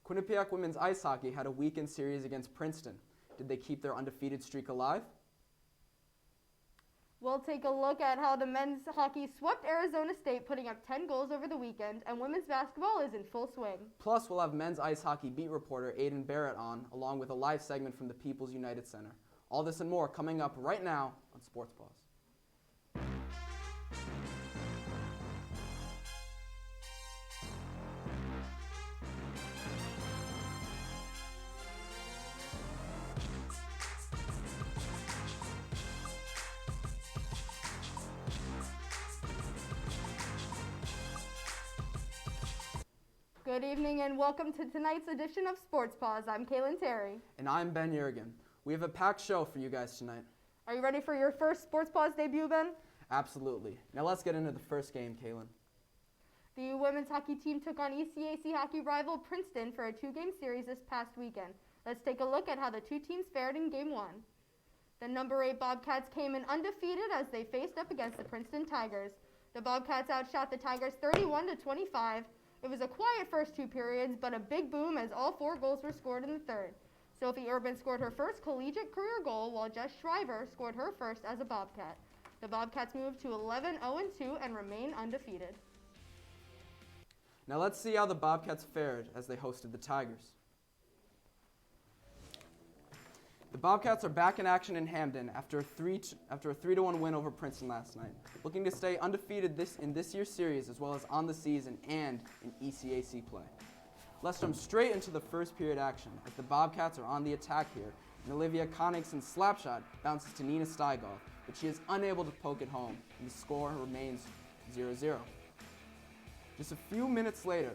Quinnipiac women's ice hockey had a weekend series against Princeton. Did they keep their undefeated streak alive? We'll take a look at how the men's hockey swept Arizona State, putting up 10 goals over the weekend, and women's basketball is in full swing. Plus, we'll have men's ice hockey beat reporter Aiden Barrett on, along with a live segment from the People's United Center. All this and more coming up right now on Sports Paws. Good evening and welcome to tonight's edition of Sports Paws. I'm Kaylin Terry. And I'm Ben Yergin. We have a packed show for you guys tonight. Are you ready for your first Sports Paws debut, Ben? Absolutely. Now let's get into the first game, Kaylin. The women's hockey team took on ECAC hockey rival Princeton for a two-game series this past weekend. Let's take a look at how the two teams fared in Game 1. The number 8 Bobcats came in undefeated as they faced up against the Princeton Tigers. The Bobcats outshot the Tigers 31-25. It was a quiet first two periods, but a big boom as all 4 goals were scored in the third. Sophie Urban scored her first collegiate career goal, while Jess Shriver scored her first as a Bobcat. The Bobcats moved to 11-0-2 and remain undefeated. Now let's see how the Bobcats fared as they hosted the Tigers. The Bobcats are back in action in Hamden after a 3-1 win over Princeton last night, looking to stay undefeated in this year's series as well as on the season and in ECAC play. Let's jump straight into the first period action as the Bobcats are on the attack here, and Olivia Conningson's slap shot bounces to Nina Steigoff, but she is unable to poke it home, and the score remains 0-0. Just a few minutes later,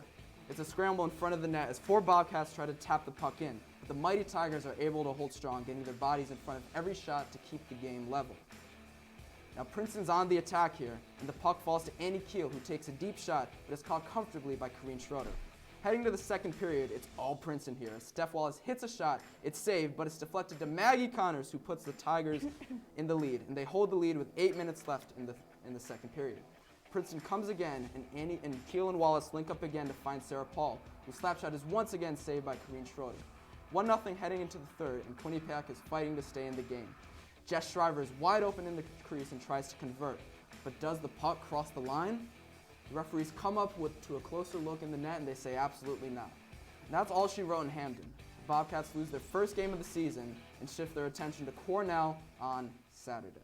it's a scramble in front of the net as 4 Bobcats try to tap the puck in, but the mighty Tigers are able to hold strong, getting their bodies in front of every shot to keep the game level. Now Princeton's on the attack here, and the puck falls to Annie Keel, who takes a deep shot, but is caught comfortably by Corrine Schroeder. Heading to the second period, it's all Princeton here. Steph Wallace hits a shot, it's saved, but it's deflected to Maggie Connors, who puts the Tigers in the lead, and they hold the lead with 8 minutes left in the second period. Princeton comes again, and Keel and Wallace link up again to find Sarah Paul, whose slap shot is once again saved by Corrine Schroeder. 1-0 heading into the third, and Quinnipiac is fighting to stay in the game. Jess Shriver is wide open in the crease and tries to convert, but does the puck cross the line? The referees come up to a closer look in the net, and they say absolutely not. And that's all she wrote in Hamden. The Bobcats lose their first game of the season and shift their attention to Cornell on Saturday.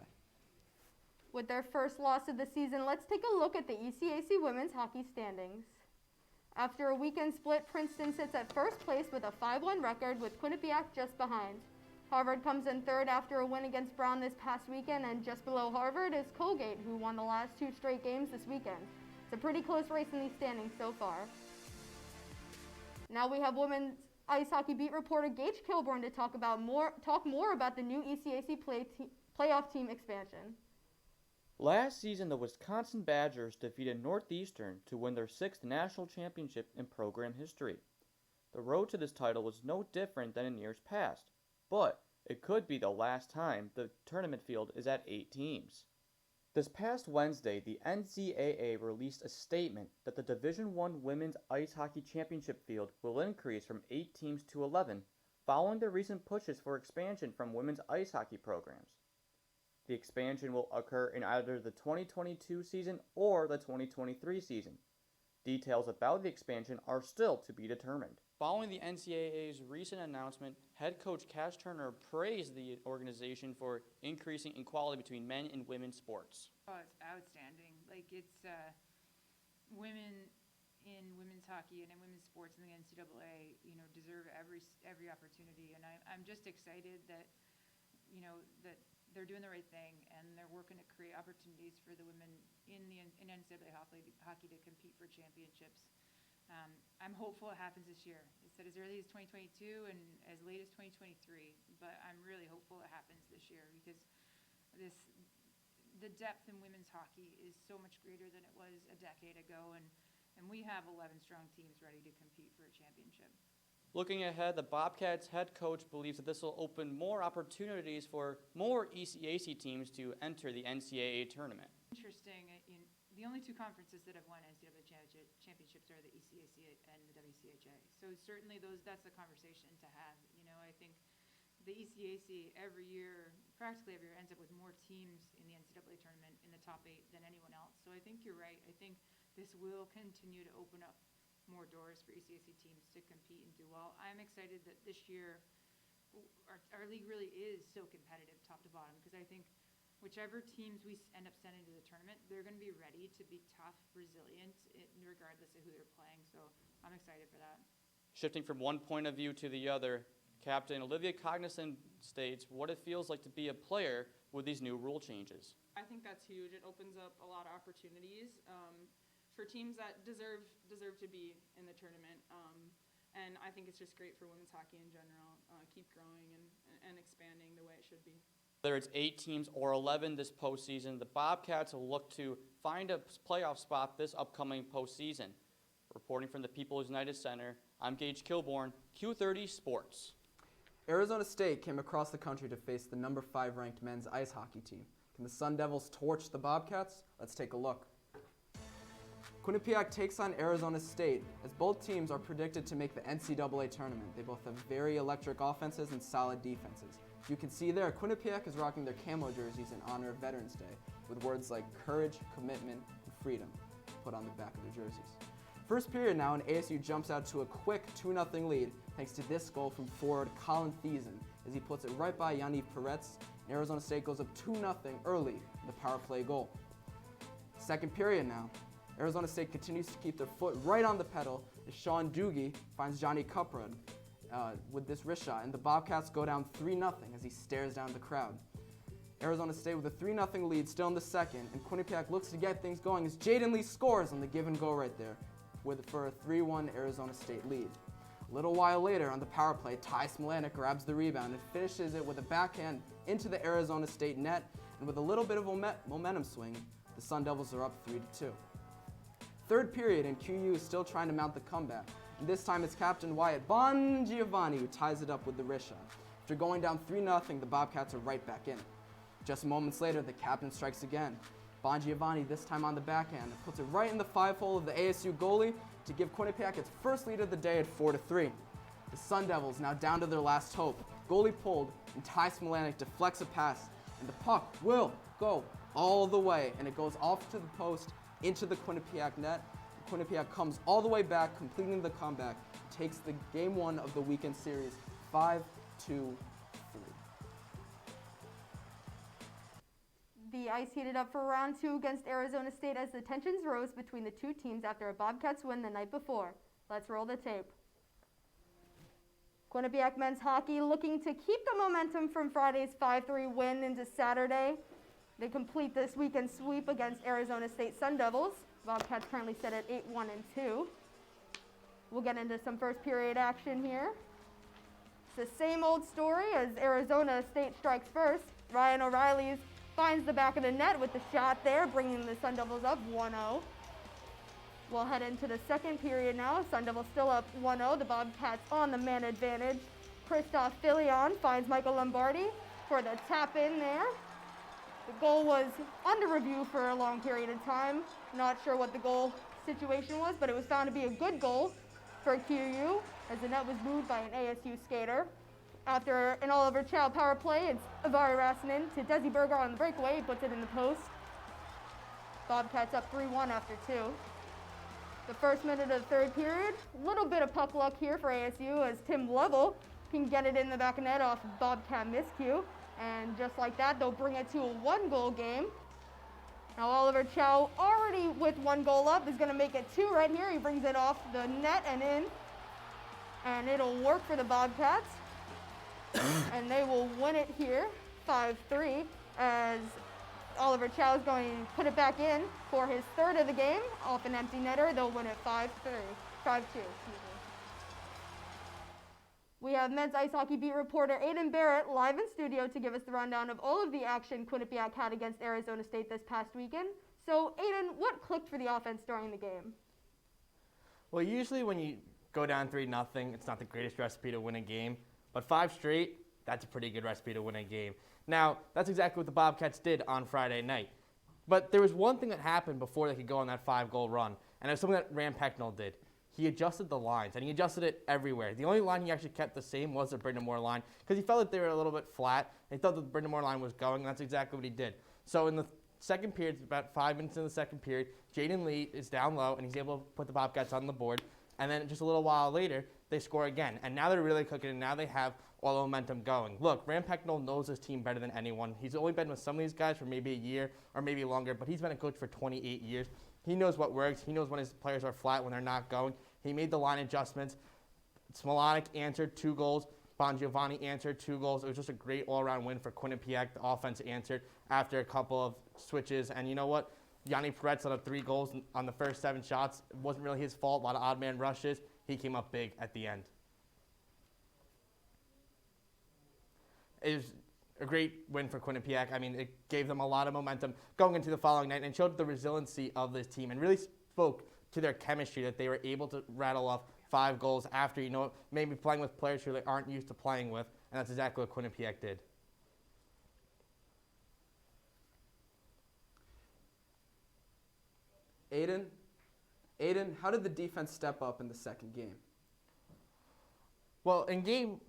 With their first loss of the season, let's take a look at the ECAC women's hockey standings. After a weekend split, Princeton sits at first place with a 5-1 record, with Quinnipiac just behind. Harvard comes in third after a win against Brown this past weekend, and just below Harvard is Colgate, who won the last 2 straight games this weekend. It's a pretty close race in these standings so far. Now we have women's ice hockey beat reporter Gage Kilborn to talk more about the new ECAC playoff team expansion. Last season, the Wisconsin Badgers defeated Northeastern to win their 6th national championship in program history. The road to this title was no different than in years past, but it could be the last time the tournament field is at 8 teams. This past Wednesday, the NCAA released a statement that the Division I Women's Ice Hockey Championship field will increase from 8 teams to 11, following the recent pushes for expansion from women's ice hockey programs. The expansion will occur in either the 2022 season or the 2023 season. Details about the expansion are still to be determined. Following the NCAA's recent announcement, head coach Cash Turner praised the organization for increasing equality between men and women's sports. Oh, it's outstanding. Women in women's hockey and in women's sports in the NCAA, deserve every opportunity. And I'm just excited that, that they're doing the right thing and they're working to create opportunities for the women in NCAA hockey to compete for championships. I'm hopeful it happens this year. It said as early as 2022 and as late as 2023, but I'm really hopeful it happens this year because the depth in women's hockey is so much greater than it was a decade ago, and we have 11 strong teams ready to compete for a championship. Looking ahead, the Bobcats head coach believes that this will open more opportunities for more ECAC teams to enter the NCAA tournament. Interesting. The only 2 conferences that have won NCAA championships are the ECAC and the WCAC. ECHA. So certainly that's a conversation to have. You know, I think the ECAC every year, practically every year, ends up with more teams in the NCAA tournament in the top 8 than anyone else. So I think you're right. I think this will continue to open up more doors for ECAC teams to compete and do well. I'm excited that this year our league really is so competitive top to bottom, because I think whichever teams we end up sending to the tournament, they're going to be ready to be tough, resilient, regardless of who they're playing. So I'm excited for that. Shifting from one point of view to the other, Captain Olivia Cognizant states what it feels like to be a player with these new rule changes. I think that's huge. It opens up a lot of opportunities for teams that deserve to be in the tournament. And I think it's just great for women's hockey in general. Keep growing and expanding the way it should be. Whether it's 8 teams or 11 this postseason, the Bobcats will look to find a playoff spot this upcoming postseason. Reporting from the People's United Center, I'm Gage Kilborn, Q30 Sports. Arizona State came across the country to face the number 5 ranked men's ice hockey team. Can the Sun Devils torch the Bobcats? Let's take a look. Quinnipiac takes on Arizona State, as both teams are predicted to make the NCAA tournament. They both have very electric offenses and solid defenses. You can see there, Quinnipiac is rocking their camo jerseys in honor of Veterans Day, with words like courage, commitment, and freedom put on the back of their jerseys. First period now, and ASU jumps out to a quick 2-0 lead thanks to this goal from forward Colin Thiessen, as he puts it right by Yaniv Peretz, and Arizona State goes up 2-0 early with the power play goal. Second period now, Arizona State continues to keep their foot right on the pedal as Sean Doogie finds Johnny Cuprud with this wrist shot, and the Bobcats go down 3-0 as he stares down the crowd. Arizona State with a 3-0 lead still in the second, and Quinnipiac looks to get things going as Jaden Lee scores on the give and go right there for a 3-1 Arizona State lead. A little while later on the power play, Ty Smolanek grabs the rebound and finishes it with a backhand into the Arizona State net, and with a little bit of momentum swing, the Sun Devils are up 3-2. Third period, and QU is still trying to mount the comeback, and this time it's Captain Wyatt Bongiovanni who ties it up with the wrist shot. After going down 3-0, the Bobcats are right back in. Just moments later, the captain strikes again. Bongiovanni, this time on the backhand, puts it right in the 5-hole of the ASU goalie to give Quinnipiac its first lead of the day at 4-3. The Sun Devils now down to their last hope. Goalie pulled, and Ty Smolanek deflects a pass, and the puck will go all the way, and it goes off to the post into the Quinnipiac net. Quinnipiac comes all the way back, completing the comeback, takes the game 1 of the weekend series 5-2-3. The ice heated up for round 2 against Arizona State as the tensions rose between the two teams after a Bobcats win the night before. Let's roll the tape. Quinnipiac men's hockey looking to keep the momentum from Friday's 5-3 win into Saturday. They complete this weekend sweep against Arizona State Sun Devils. Bobcats currently set at 8-1-2. We'll get into some first period action here. It's the same old story as Arizona State strikes first. Ryan O'Reilly finds the back of the net with the shot there, bringing the Sun Devils up 1-0. We'll head into the second period now. Sun Devils still up 1-0. The Bobcats on the man advantage. Christoph Filion finds Michael Lombardi for the tap in there. The goal was under review for a long period of time. Not sure what the goal situation was, but it was found to be a good goal for QU as the net was moved by an ASU skater. After an Oliver Chow power play, it's Avari Rasanen to Desi Berger on the breakaway. He puts it in the post. Bobcats up 3-1 after 2. The first minute of the third period, a little bit of puck luck here for ASU as Tim Lovell can get it in the back of net off of Bobcat miscue. And just like that, they'll bring it to a 1-goal game. Now Oliver Chow, already with 1 goal up, is going to make it 2 right here. He brings it off the net and in. And it'll work for the Bobcats. And they will win it here, 5-3, as Oliver Chow is going to put it back in for his third of the game off an empty netter. They'll win it 5-2. We have men's ice hockey beat reporter Aiden Barrett live in studio to give us the rundown of all of the action Quinnipiac had against Arizona State this past weekend. So, Aiden, what clicked for the offense during the game? Well, usually when you go down 3-0, it's not the greatest recipe to win a game. But 5 straight, that's a pretty good recipe to win a game. Now, that's exactly what the Bobcats did on Friday night. But there was one thing that happened before they could go on that 5-goal run, and it was something that Ram Pecknell did. he adjusted the lines, and he adjusted it everywhere. The only line he actually kept the same was the Brandon Moore line, because he felt like they were a little bit flat, and he thought that the Brandon Moore line was going, and that's exactly what he did. So in the second period, about 5 minutes in the second period, Jaden Lee is down low, and he's able to put the Bobcats on the board. And then just a little while later, they score again. And now they're really cooking, and now they have all the momentum going. Look, Rand Pecknold knows his team better than anyone. He's only been with some of these guys for maybe a year or maybe longer, but he's been a coach for 28 years. He knows what works. He knows when his players are flat, when they're not going. He made the line adjustments. Smolonic answered 2 goals. Bon Giovanni answered 2 goals. It was just a great all-around win for Quinnipiac. The offense answered after a couple of switches. And you know what? Yanni Peretz on 3 goals on the first 7 shots. It wasn't really his fault. A lot of odd man rushes. He came up big at the end. It was a great win for Quinnipiac. I mean, it gave them a lot of momentum going into the following night and showed the resiliency of this team and really spoke to their chemistry that they were able to rattle off 5 goals after, maybe playing with players who they aren't used to playing with. And that's exactly what Quinnipiac did. Aiden, how did the defense step up in the second game? Well, in game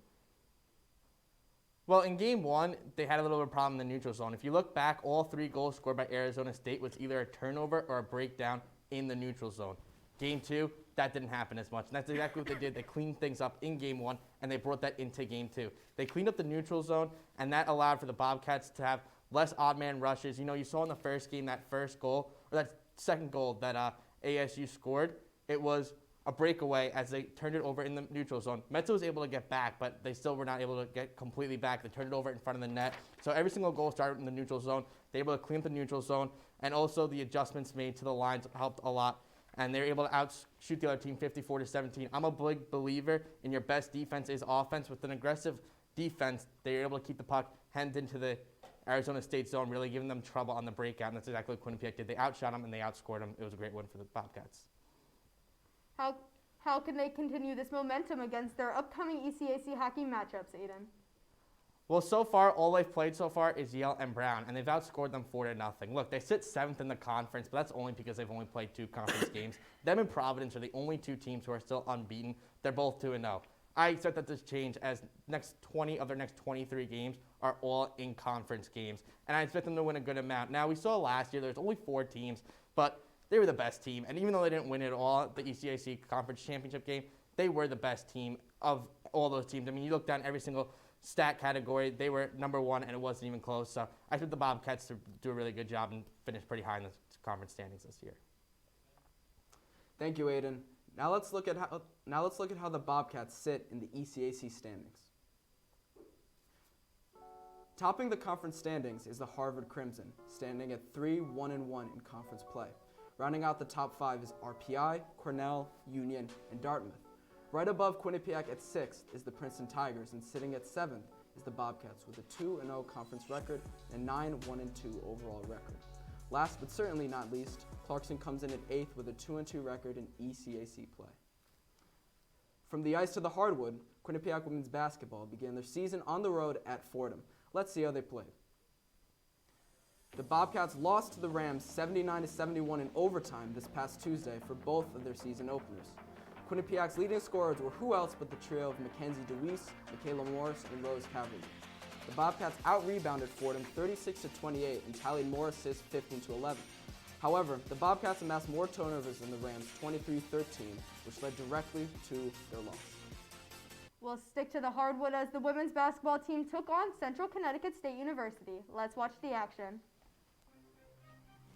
1, they had a little bit of a problem in the neutral zone. If you look back, all 3 goals scored by Arizona State was either a turnover or a breakdown in the neutral zone. Game 2, that didn't happen as much. And that's exactly what they did. They cleaned things up in game 1, and they brought that into game 2. They cleaned up the neutral zone, and that allowed for the Bobcats to have less odd man rushes. You saw in the first game that first goal, or that second goal that ASU scored, it was a breakaway as they turned it over in the neutral zone. Metso was able to get back, but they still were not able to get completely back. They turned it over in front of the net. So every single goal started in the neutral zone. They were able to clean up the neutral zone, and also the adjustments made to the lines helped a lot. And they were able to outshoot the other team 54-17. I'm a big believer in your best defense is offense. With an aggressive defense, they were able to keep the puck hemmed into the Arizona State zone, really giving them trouble on the breakout, and that's exactly what Quinnipiac did. They outshot them and they outscored them. It was a great win for the Bobcats. How can they continue this momentum against their upcoming ECAC hockey matchups, Aiden? Well, so far, all they've played so far is Yale and Brown, and they've outscored them 4-0. Look, they sit 7th in the conference, but that's only because they've only played 2 conference games. Them and Providence are the only 2 teams who are still unbeaten. They're both 2-0. I expect that to change as next 20 of their next 23 games are all in conference games, and I expect them to win a good amount. Now, we saw last year there's only 4 teams, but they were the best team, and even though they didn't win it all, the ECAC Conference Championship game, they were the best team of all those teams. I mean, you look down every single stat category, they were number 1, and it wasn't even close. So I expect the Bobcats to do a really good job and finish pretty high in the conference standings this year. Thank you, Aiden. Now let's look at how the Bobcats sit in the ECAC standings. Topping the conference standings is the Harvard Crimson, standing at 3-1-1 in conference play. Rounding out the top 5 is RPI, Cornell, Union, and Dartmouth. Right above Quinnipiac at 6th is the Princeton Tigers, and sitting at 7th is the Bobcats with a 2-0 conference record and 9-1-2 overall record. Last but certainly not least, Clarkson comes in at 8th with a 2-2 record in ECAC play. From the ice to the hardwood, Quinnipiac women's basketball began their season on the road at Fordham. Let's see how they played. The Bobcats lost to the Rams 79-71 in overtime this past Tuesday for both of their season openers. Quinnipiac's leading scorers were who else but the trio of Mackenzie DeWeese, Michaela Morris, and Rose Cavalry. The Bobcats out-rebounded Fordham 36-28 and tallied more assists 15-11. However, the Bobcats amassed more turnovers than the Rams 23-13, which led directly to their loss. We'll stick to the hardwood as the women's basketball team took on Central Connecticut State University. Let's watch the action.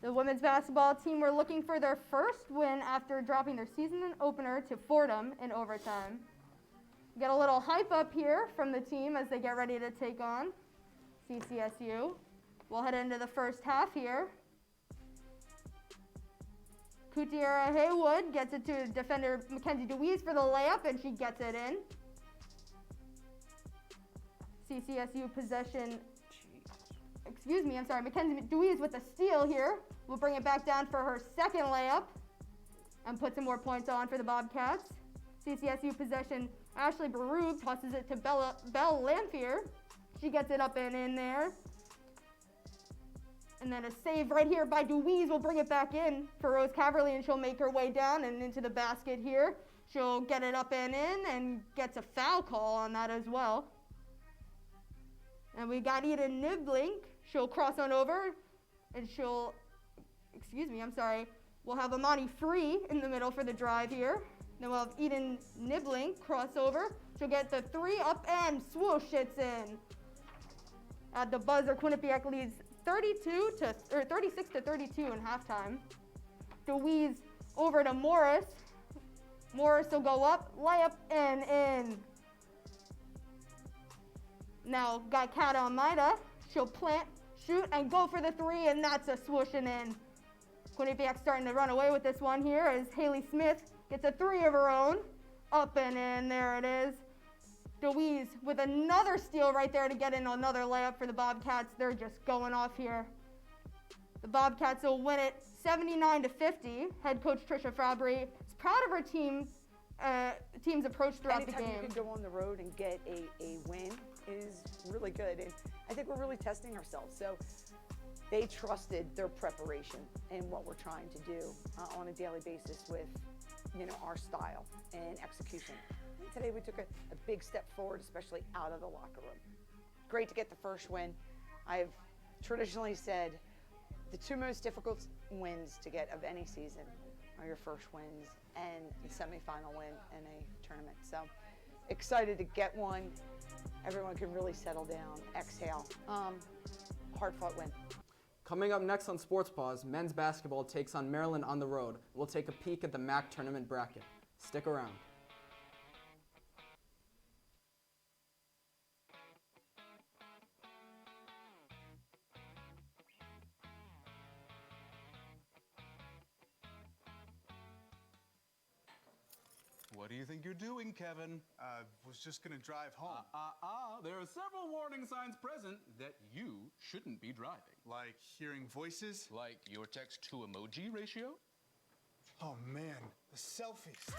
The women's basketball team were looking for their first win after dropping their season opener to Fordham in overtime. Get a little hype up here from the team as they get ready to take on CCSU. We'll head into the first half here. Kutiera Haywood gets it to defender Mackenzie DeWeese for the layup, and she gets it in. CCSU possession. Mackenzie DeWeese with the steal here. We'll bring it back down for her second layup and put some more points on for the Bobcats. CCSU possession. Ashley Baruch tosses it to Belle Lanphier. She gets it up and in there. And then a save right here by DeWeese will bring it back in for Rose Caverly, and she'll make her way down and into the basket here. She'll get it up and in and gets a foul call on that as well. And we got Eden Niblink. She'll cross on over and we'll have Amani Free in the middle for the drive here. Then we'll have Eden Niblink crossover. She'll get the 3 up and swoosh, it's in. At the buzzer, Quinnipiac leads 36 to 32 in halftime. DeWeese over to Morris. Morris will go up, layup and in. Now got Kata Almeida. She'll plant, shoot, and go for the 3, and that's a swoosh and in. Quinnipiac starting to run away with this one here as Haley Smith gets a 3 of her own. Up and in, there it is. DeWeese with another steal right there to get in another layup for the Bobcats. They're just going off here. The Bobcats will win it 79 to 50. Head coach Trisha Fabry is proud of her team's approach throughout the game. Anytime you can go on the road and get a win is really good. And I think we're really testing ourselves. So they trusted their preparation and what we're trying to do on a daily basis with, our style and execution. And today we took a big step forward, especially out of the locker room. Great to get the first win. I've traditionally said the 2 most difficult wins to get of any season are your first wins and the semifinal win in a tournament. So excited to get one. Everyone can really settle down, exhale. Hard-fought win. Coming up next on Sports Paws, men's basketball takes on Maryland on the road. We'll take a peek at the MAC tournament bracket. Stick around. What do you think you're doing, Kevin? Was just gonna drive home. There are several warning signs present that you shouldn't be driving. Like hearing voices? Like your text-to-emoji ratio? Oh man, the selfies.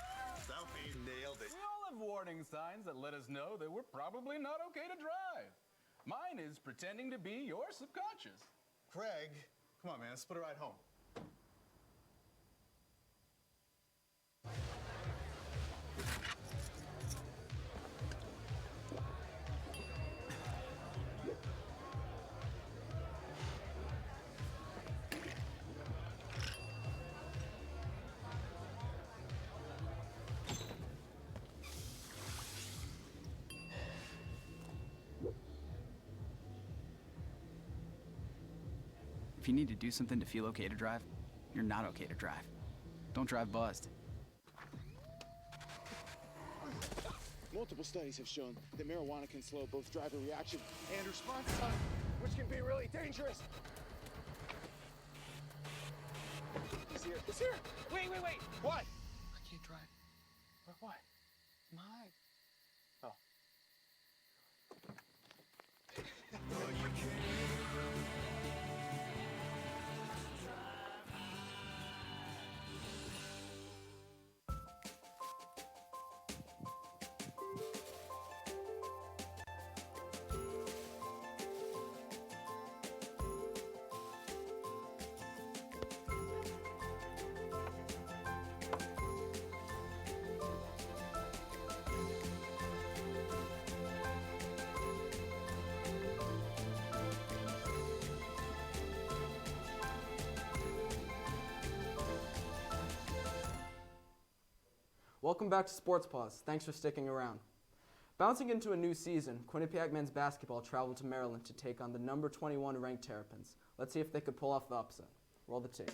Selfie, nailed it. We all have warning signs that let us know that we're probably not okay to drive. Mine is pretending to be your subconscious. Craig, come on man, let's split a ride home. If you need to do something to feel okay to drive, you're not okay to drive. Don't drive buzzed. Multiple studies have shown that marijuana can slow both driver reaction and response time, which can be really dangerous. It's here. It's here. Wait. What? I can't drive. What? My. Oh. Welcome back to Sports Paws. Thanks for sticking around. Bouncing into a new season, Quinnipiac men's basketball traveled to Maryland to take on the number 21 ranked Terrapins. Let's see if they could pull off the upset. Roll the tape.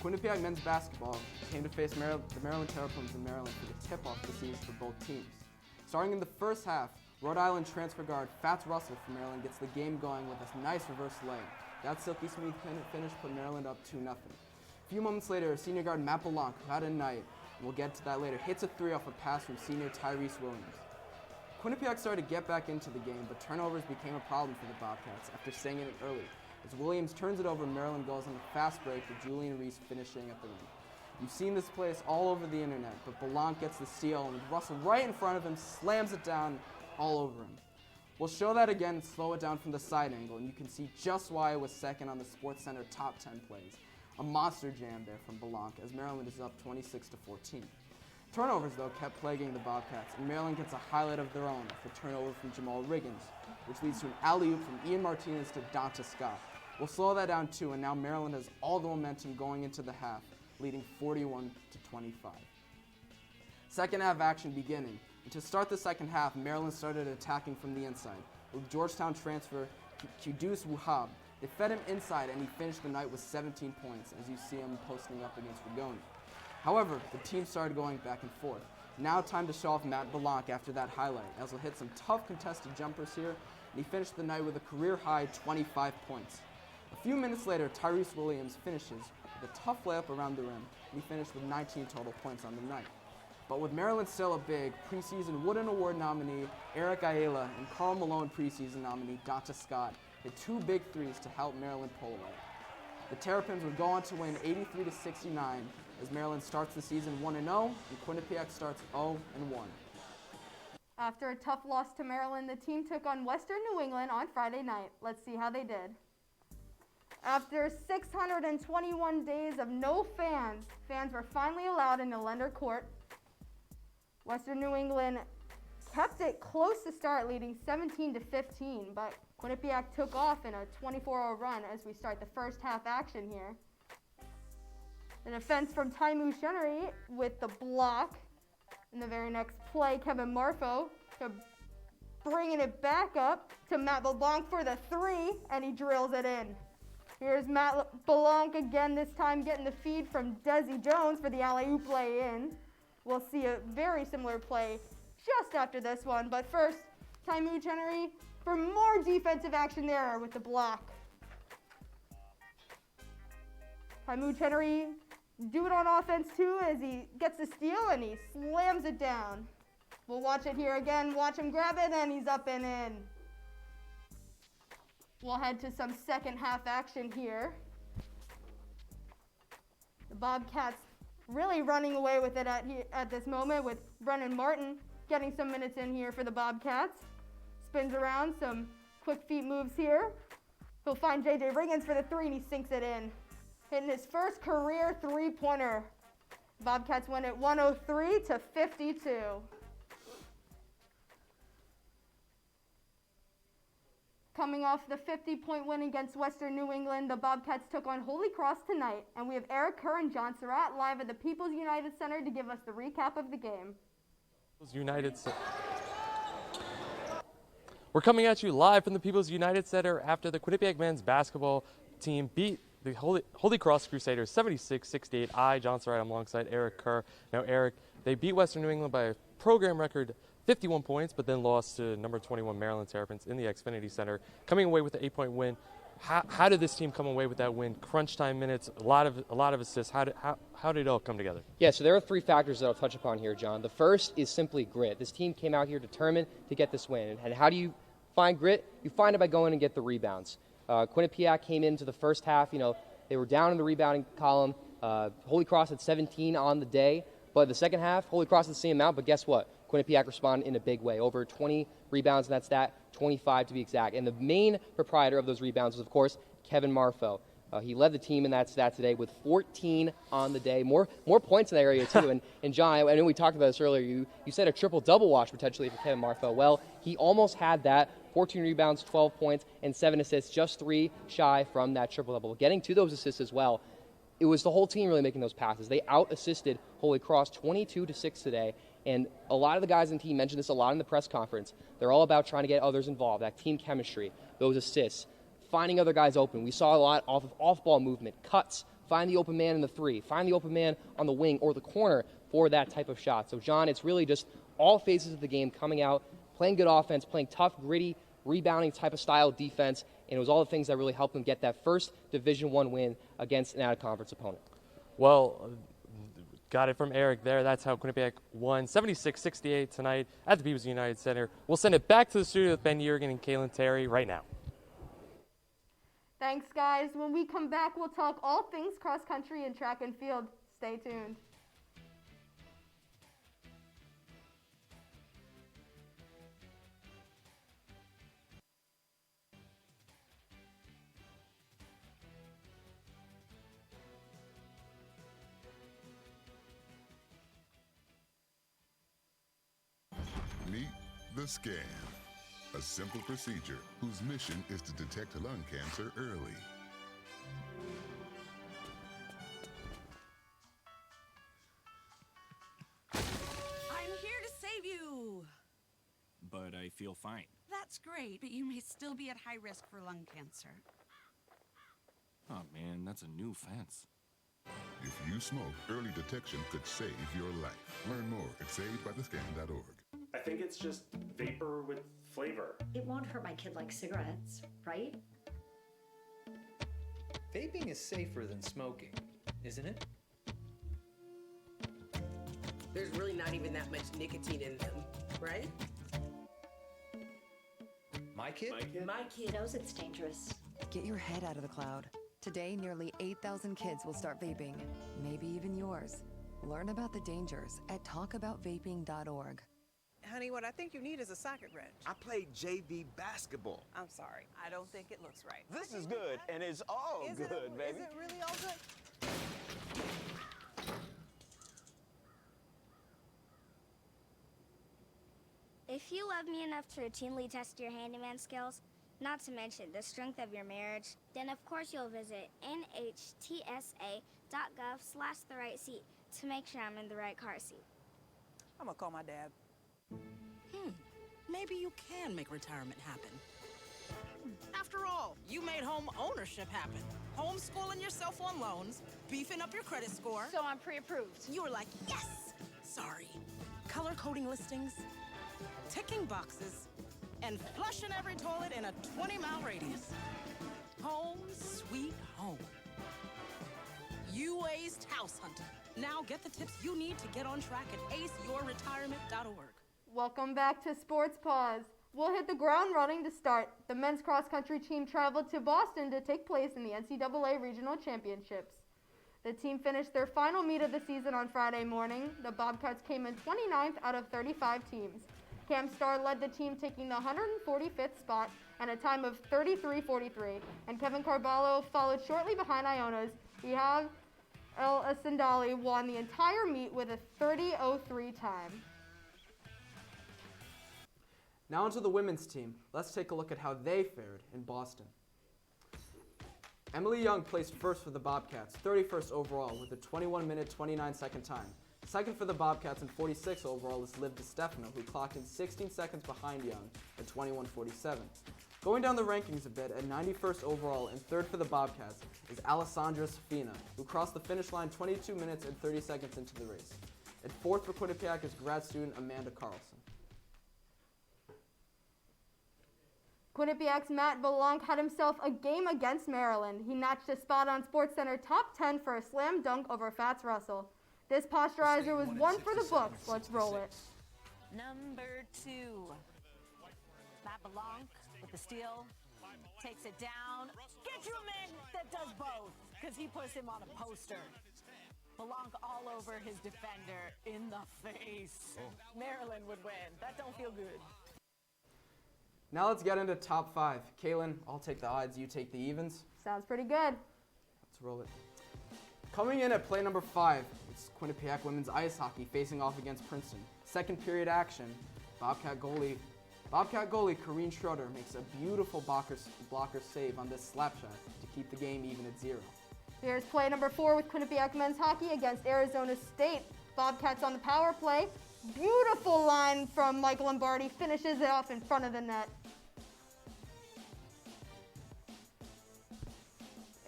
Quinnipiac men's basketball came to face the Maryland Terrapins in Maryland for the tip-off the season for both teams. Starting in the first half, Rhode Island transfer guard Fats Russell from Maryland gets the game going with a nice reverse layup. That silky smooth finish put Maryland up 2-0. A few moments later, senior guard Matt Blanc, who had a night, and we'll get to that later, hits a 3 off a pass from senior Tyrese Williams. Quinnipiac started to get back into the game, but turnovers became a problem for the Bobcats after staying in it early. As Williams turns it over, Maryland goes on a fast break with Julian Reese finishing at the rim. You've seen this place all over the internet, but Blanc gets the steal, and with Russell right in front of him, slams it down all over him. We'll show that again and slow it down from the side angle, and you can see just why it was second on the SportsCenter top 10 plays. A monster jam there from Blanc as Maryland is up 26-14. Turnovers, though, kept plaguing the Bobcats, and Maryland gets a highlight of their own with a turnover from Jamal Riggins, which leads to an alley-oop from Ian Martinez to Donta Scott. We'll slow that down, too, and now Maryland has all the momentum going into the half, leading 41-25. Second half action beginning, and to start the second half, Maryland started attacking from the inside. With Georgetown transfer Qudus Wuhab, they fed him inside, and he finished the night with 17 points, as you see him posting up against Rigoni. However, the team started going back and forth. Now time to show off Matt Blanc after that highlight, as he'll hit some tough contested jumpers here, and he finished the night with a career-high 25 points. A few minutes later, Tyrese Williams finishes with a tough layup around the rim, and he finished with 19 total points on the night. But with Maryland still a big, preseason Wooden Award nominee Eric Ayala and Karl Malone preseason nominee Donta Scott hit two big threes to help Maryland pull away. The Terrapins would go on to win 83-69 as Maryland starts the season 1-0 and Quinnipiac starts 0-1. After a tough loss to Maryland, the team took on Western New England on Friday night. Let's see how they did. After 621 days of no fans, fans were finally allowed in the Lender Court. Western New England kept it close to start, leading 17-15, but Quinnipiac took off in a 24-0 run as we start the first half action here. The defense from Taimu Shenry with the block. In the very next play, Kevin Marfo bringing it back up to Matt Blanc for the three, and he drills it in. Here's Matt Blanc again, this time getting the feed from Desi Jones for the alley-oop lay-in. We'll see a very similar play just after this one, but first, Taimu Shenry for more defensive action there with the block. Taimu Shenry do it on offense too as he gets the steal and he slams it down. We'll watch it here again, watch him grab it, and he's up and in. We'll head to some second half action here. The Bobcats really running away with it at this moment with Brennan Martin getting some minutes in here for the Bobcats. Spins around, some quick feet moves here. He'll find J.J. Riggins for the three and he sinks it in. Hitting his first career three-pointer. Bobcats win it 103-52. Coming off the 50-point win against Western New England, the Bobcats took on Holy Cross tonight, and we have Eric Kerr and John Surratt live at the People's United Center to give us the recap of the game. We're coming at you live from the People's United Center after the Quinnipiac men's basketball team beat the Holy Cross Crusaders 76-68. I, John Surratt, I'm alongside Eric Kerr. Now, Eric, they beat Western New England by a program record 51 points, but then lost to number 21 Maryland Terrapins in the Xfinity Center, coming away with an 8-point win. How did this team come away with that win? Crunch time minutes, a lot of assists. How did it all come together? Yeah, so there are three factors that I'll touch upon here, John. The first is simply grit. This team came out here determined to get this win. And how do you find grit? You find it by going and get the rebounds. Quinnipiac came into the first half, they were down in the rebounding column. Holy Cross had 17 on the day, but the second half, Holy Cross had the same amount, but guess what? Quinnipiac responded in a big way. Over 20 rebounds, and that's 25 to be exact. And the main proprietor of those rebounds was, of course, Kevin Marfo. He led the team in that stat today with 14 on the day. More points in that area, too. And John, I know we talked about this earlier. You said a triple-double watch potentially for Kevin Marfo. Well, he almost had that. 14 rebounds, 12 points, and 7 assists, just 3 shy from that triple-double. Getting to those assists as well, it was the whole team really making those passes. They out-assisted Holy Cross 22-6 today. And a lot of the guys in the team mentioned this a lot in the press conference. They're all about trying to get others involved, that team chemistry, those assists, finding other guys open. We saw a lot off of off-ball movement, cuts, find the open man in the three, find the open man on the wing or the corner for that type of shot. So, John, it's really just all phases of the game coming out, playing good offense, playing tough, gritty, rebounding type of style defense, and it was all the things that really helped them get that first Division I win against an out-of-conference opponent. Well, got it from Eric there. That's how Quinnipiac won 76-68 tonight at the People's United Center. We'll send it back to the studio with Ben Yergin and Kaylin Terry right now. Thanks, guys. When we come back, we'll talk all things cross-country and track and field. Stay tuned. The Scan, a simple procedure whose mission is to detect lung cancer early. I'm here to save you. But I feel fine. That's great, but you may still be at high risk for lung cancer. Oh man, that's a new fence. If you smoke, early detection could save your life. Learn more at savedbythescan.org. I think it's just vapor with flavor. It won't hurt my kid like cigarettes, right? Vaping is safer than smoking, isn't it? There's really not even that much nicotine in them, right? My kid? My kid knows it's dangerous. Get your head out of the cloud. Today, nearly 8,000 kids will start vaping, maybe even yours. Learn about the dangers at talkaboutvaping.org. Honey, what I think you need is a socket wrench. I played JV basketball. I'm sorry. I don't think it looks right. This is good, and it's all good, baby. Is it really all good? If you love me enough to routinely test your handyman skills, not to mention the strength of your marriage, then of course you'll visit nhtsa.gov/the-right-seat to make sure I'm in the right car seat. I'm gonna call my dad. Maybe you can make retirement happen. After all, you made home ownership happen. Homeschooling yourself on loans, beefing up your credit score. So I'm pre-approved. You were like, yes! Sorry. Color coding listings, ticking boxes, and flushing every toilet in a 20-mile radius. Home sweet home. You aced house hunting. Now get the tips you need to get on track at aceyourretirement.org. Welcome back to Sports Paws. We'll hit the ground running to start. The men's cross-country team traveled to Boston to take place in the NCAA Regional Championships. The team finished their final meet of the season on Friday morning. The Bobcats came in 29th out of 35 teams. Cam Starr led the team, taking the 145th spot and a time of 33:43. And Kevin Carballo followed shortly behind Iona's. Ihab El Asindali won the entire meet with a 30:03 time. Now onto the women's team. Let's take a look at how they fared in Boston. Emily Young placed first for the Bobcats, 31st overall, with a 21-minute, 29-second time. Second for the Bobcats and 46th overall is Liv DiStefano, who clocked in 16 seconds behind Young at 21:47. Going down the rankings a bit, at 91st overall and third for the Bobcats is Alessandra Safina, who crossed the finish line 22 minutes and 30 seconds into the race. At fourth for Quinnipiac is grad student Amanda Carlson. Quinnipiac's Matt Belanc had himself a game against Maryland. He notched a spot on SportsCenter top 10 for a slam dunk over Fats Russell. This posterizer was one for the books. Let's roll it. Number 2. Matt Belanc with the steal. Takes it down. Get you a man that does both, because he puts him on a poster. Belanc all over his defender in the face. Maryland would win. That don't feel good. Now let's get into top 5. Kaylin, I'll take the odds, you take the evens. Sounds pretty good. Let's roll it. Coming in at play number 5, it's Quinnipiac women's ice hockey facing off against Princeton. Second period action, Bobcat goalie Corrine Schroeder makes a beautiful blocker save on this slap shot to keep the game even at 0. Here's play number 4 with Quinnipiac men's hockey against Arizona State. Bobcats on the power play. Beautiful line from Michael Lombardi, finishes it off in front of the net.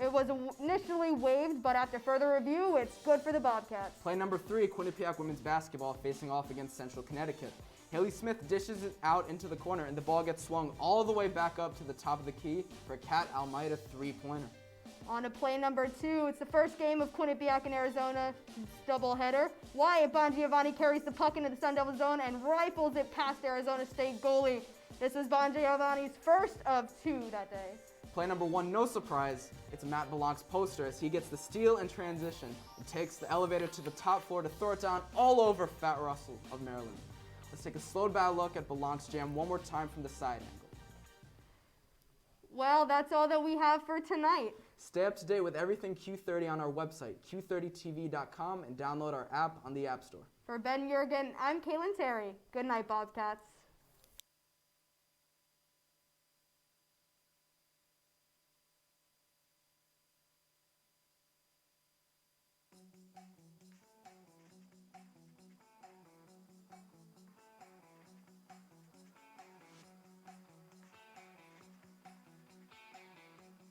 It was initially waived, but after further review, it's good for the Bobcats. Play number 3, Quinnipiac women's basketball facing off against Central Connecticut. Haley Smith dishes it out into the corner, and the ball gets swung all the way back up to the top of the key for a Kat Almeida three-pointer. On to play number 2, it's the first game of Quinnipiac and Arizona doubleheader. Wyatt Bongiovanni carries the puck into the Sun Devil zone and rifles it past Arizona State goalie. This was Bongiovanni's first of 2 that day. Play number 1, no surprise, it's Matt Belanc's poster as he gets the steal and transition and takes the elevator to the top floor to throw it down all over Fat Russell of Maryland. Let's take a slowed back look at Belanc's jam one more time from the side angle. Well, that's all that we have for tonight. Stay up to date with everything Q30 on our website, q30tv.com, and download our app on the App Store. For Ben Jurgen, I'm Kaylin Terry. Good night, Bobcats.